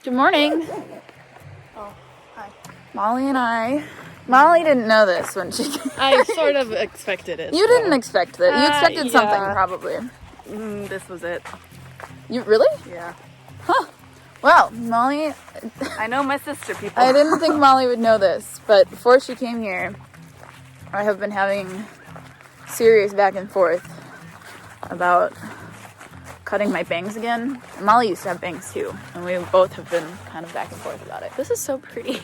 Good morning. Oh, hi. Molly didn't know this when she came. I sort of expected it. You didn't expect that. You expected something, yeah. probably. This was it. You really? Yeah. Huh. Well, Molly, I know my sister, people. I didn't think Molly would know this, but before she came here, I have been having serious back and forth about cutting my bangs again. Molly used to have bangs too, and we both have been kind of back and forth about it. This is so pretty.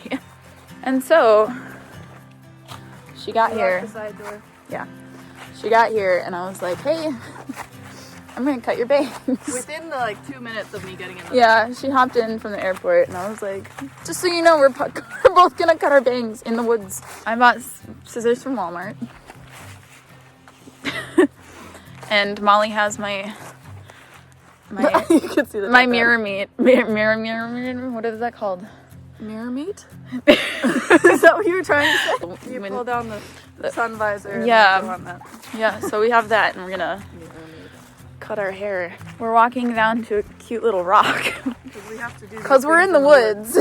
And so, she got here. The side door. Yeah. She got here, and I was like, hey, I'm gonna cut your bangs. Within the 2 minutes of me getting in the Yeah, she hopped in from the airport, and I was like, just so you know, we're both gonna cut our bangs in the woods. I bought scissors from Walmart. And Molly has my you can see my mirror meat. Mirror. What is that called? Mirror meat? Is that what you were trying to say? You pull down the sun visor. Yeah. And go on that. Yeah, so we have that, and we're gonna cut our hair. We're walking down to a cute little rock. Because we have to do. Because we're in the woods.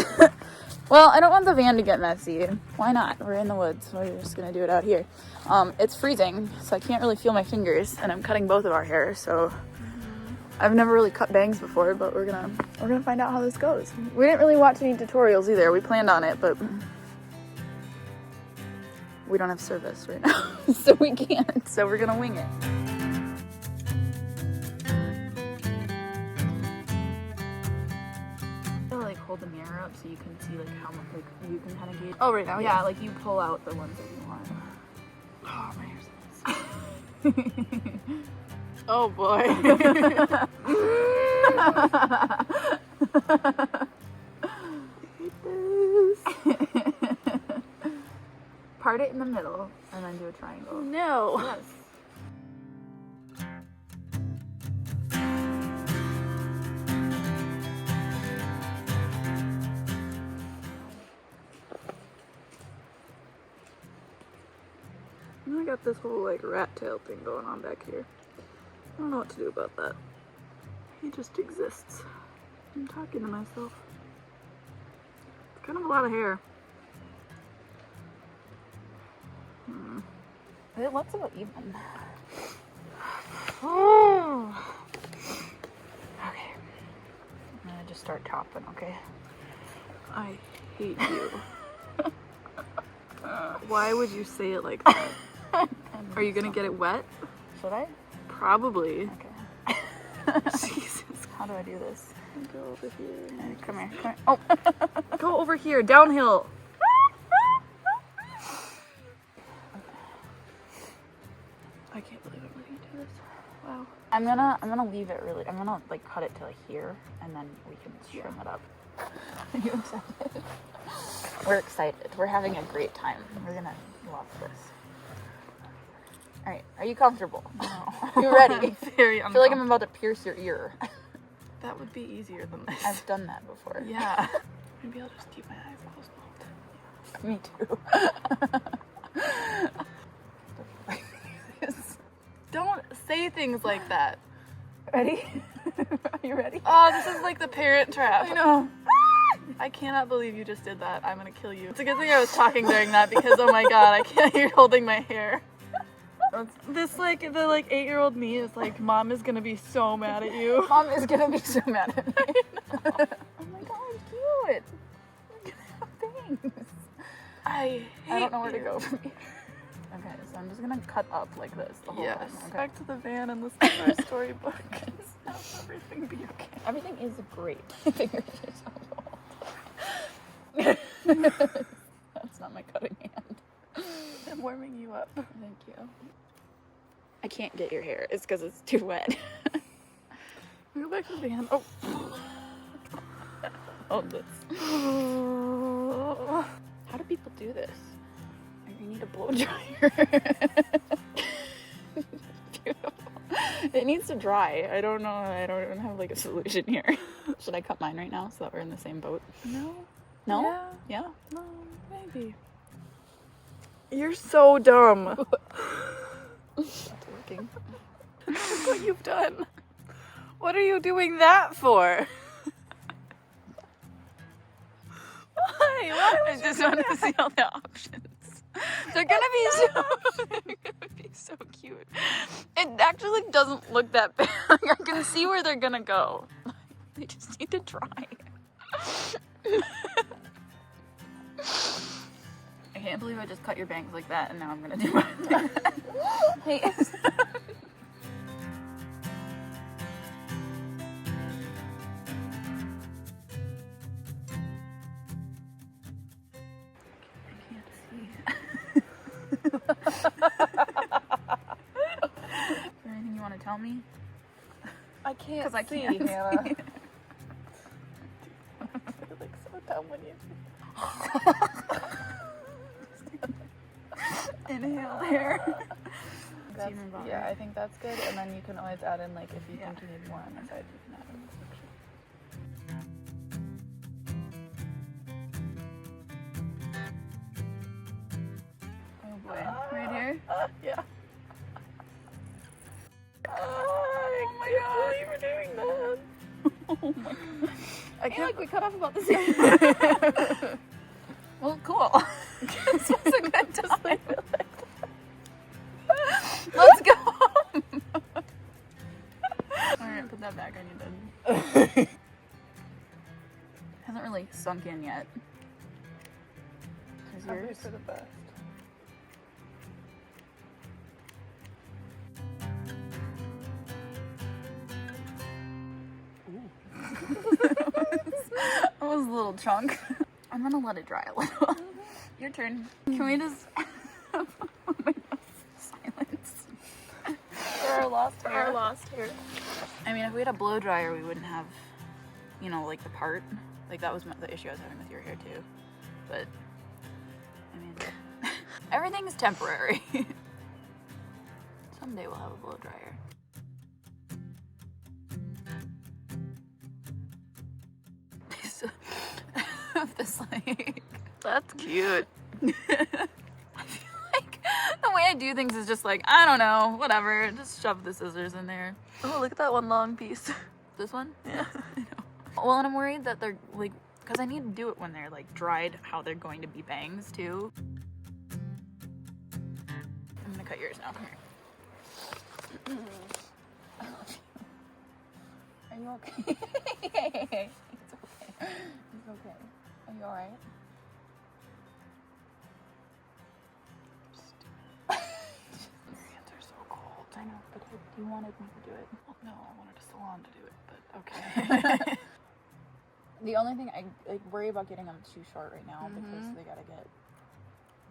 Well, I don't want the van to get messy. Why not? We're in the woods, so we're just gonna do it out here. It's freezing, so I can't really feel my fingers, and I'm cutting both of our hair, so I've never really cut bangs before, but we're gonna find out how this goes. We didn't really watch any tutorials either. We planned on it, but we don't have service right now, so we can't. So we're gonna wing it. Hold the mirror up so you can see how much you can kind of gauge. Oh, right now. Yeah, you pull out the ones that you want. Oh, my hair's Oh boy. Part it in the middle and then do a triangle. No. Yes. I got this whole rat tail thing going on back here. I don't know what to do about that. He just exists. I'm talking to myself. It's kind of a lot of hair. It looks about even. Oh. Okay. I'm gonna just start chopping, okay? I hate you. Why would you say it like that? Are you gonna get it wet? Should I? Probably. Okay. Jesus. How do I do this? Go over here. Hey, come here. Oh. Go over here, downhill. I can't believe I'm letting you do this. Wow. I'm gonna leave it really. I'm gonna cut it to here, and then we can trim it up. Are you excited? We're excited. We're having a great time. We're gonna love this. All right, are you comfortable? No. Are you ready? Very I feel like I'm about to pierce your ear. That would be easier than this. I've done that before. Yeah. Maybe I'll just keep my eyes closed. Me too. Don't say things like that. Ready? Are you ready? Oh, this is like the parent trap. I know. I cannot believe you just did that. I'm gonna kill you. It's a good thing I was talking during that because oh my god, I can't hear holding my hair. This the 8-year-old me is like, Mom is gonna be so mad at you. Mom is gonna be so mad at me. Oh my god, cute. Look at that things. I don't know where to go from here. Okay, so I'm just gonna cut up like this the whole Yes. time. Okay. Back to the van and listen to our storybook. Now everything be okay. Everything is great. Fingers are so cold. That's not my cutting hand. I'm warming you up. Thank you. I can't get your hair. It's because it's too wet. We go back to the van. Oh. Hold this. How do people do this? You need a blow dryer. Beautiful. It needs to dry. I don't know. I don't have a solution here. Should I cut mine right now so that we're in the same boat? No. No? Yeah? No, maybe. You're so dumb. It's working. Look what you've done. What are you doing that for? I just wanted to see all the options. They're gonna be so cute. It actually doesn't look that bad. I can see where they're gonna go. They just need to try. I can't believe I just cut your bangs like that, and now I'm gonna do mine. Hey. Is there anything you want to tell me? I can't Because I see, can't Hannah. see. You're like so dumb when you Inhale there. Yeah, I think that's good. And then you can always add in, like, if you think you need more on the side, you can add in this section. Oh boy. Right here? Yeah. Oh my god, you were doing that. Oh my god. I feel like we cut off about the same. Well, cool. This was a good time. Let's go home. Alright, put that back on your bed. Hasn't really sunk in yet. Here's Yours yours. for the best. That was a little chunk. I'm gonna let it dry a little. Your turn. Can we just oh my God. Silence? For our lost hair. Our lost hair. I mean, if we had a blow dryer, we wouldn't have, you know, like the part. Like that was the issue I was having with your hair too. But I mean, everything is temporary. Someday we'll have a blow dryer. Of this, like, That's cute. I feel like the way I do things is just like, I don't know, whatever, just shove the scissors in there. Oh, look at that one long piece. This one? Yeah. I know. Well, and I'm worried that they're like, because I need to do it when they're like dried, how they're going to be bangs too. I'm gonna cut yours now. Come here. I love you. Are you okay? It's okay. It's okay. Are you alright? Your hands are so cold. I know, but you wanted me to do it. Well, no, I wanted a salon to do it, but okay. The only thing I worry about getting them too short right now because they gotta get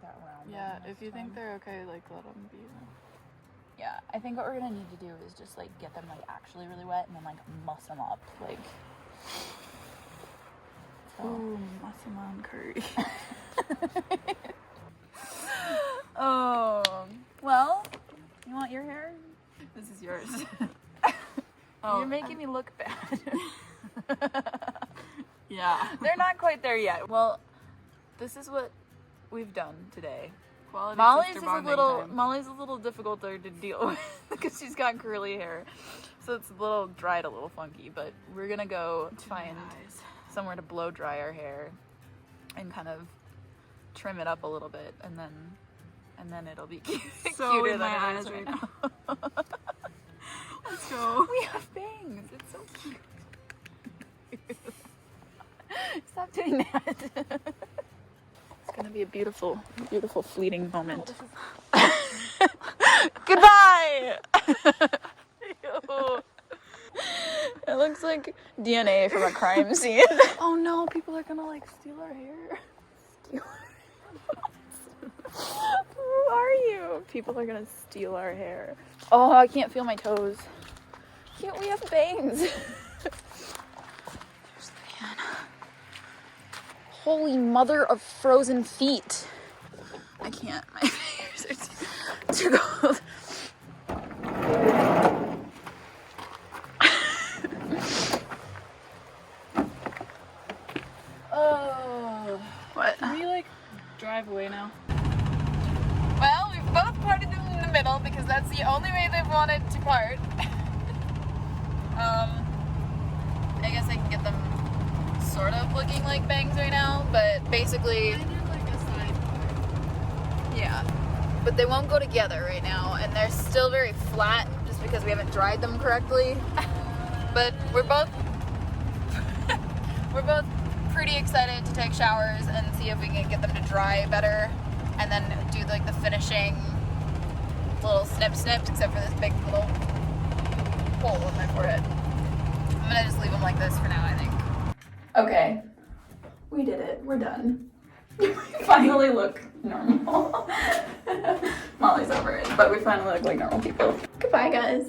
that round. Yeah, if you think they're okay, like, let them be. Yeah, I think what we're gonna need to do is just like get them like actually really wet and then like muss them up, like. So. Ooh, massaman curry. Oh, well, you want your hair? This is yours. Oh, You're making me look bad. yeah. They're not quite there yet. Well, this is what we've done today. Quality Molly's sister is bonding time. Molly's a little difficulter to deal with because she's got curly hair, so it's a little dried, a little funky. But we're gonna go find somewhere to blow dry our hair and kind of trim it up a little bit, and then it'll be So cuter in than my it is eyes right right now. Let's go. We have bangs. It's so cute. Stop doing that. It's gonna be a beautiful, beautiful fleeting moment. Goodbye. Ew. It looks like DNA from a crime scene. Oh no, people are gonna like steal our hair. Who are you? People are gonna steal our hair. Oh, I can't feel my toes. Can't we have bangs? There's the man. Holy mother of frozen feet. I can't. My fingers are too cold. Oh. What? Can we like drive away now? Well, we've both parted them in the middle because that's the only way they've wanted to part. I guess I can get them sort of looking like bangs right now, but basically, yeah. But they won't go together right now, and they're still very flat just because we haven't dried them correctly. But we're both pretty excited to take showers and see if we can get them to dry better, and then do like the finishing little snips, except for this big little hole in my forehead. I'm gonna just leave them like this for now, I think. Okay, we did it. We're done. We finally look normal. Molly's over it, but we finally look like normal people. Goodbye, guys.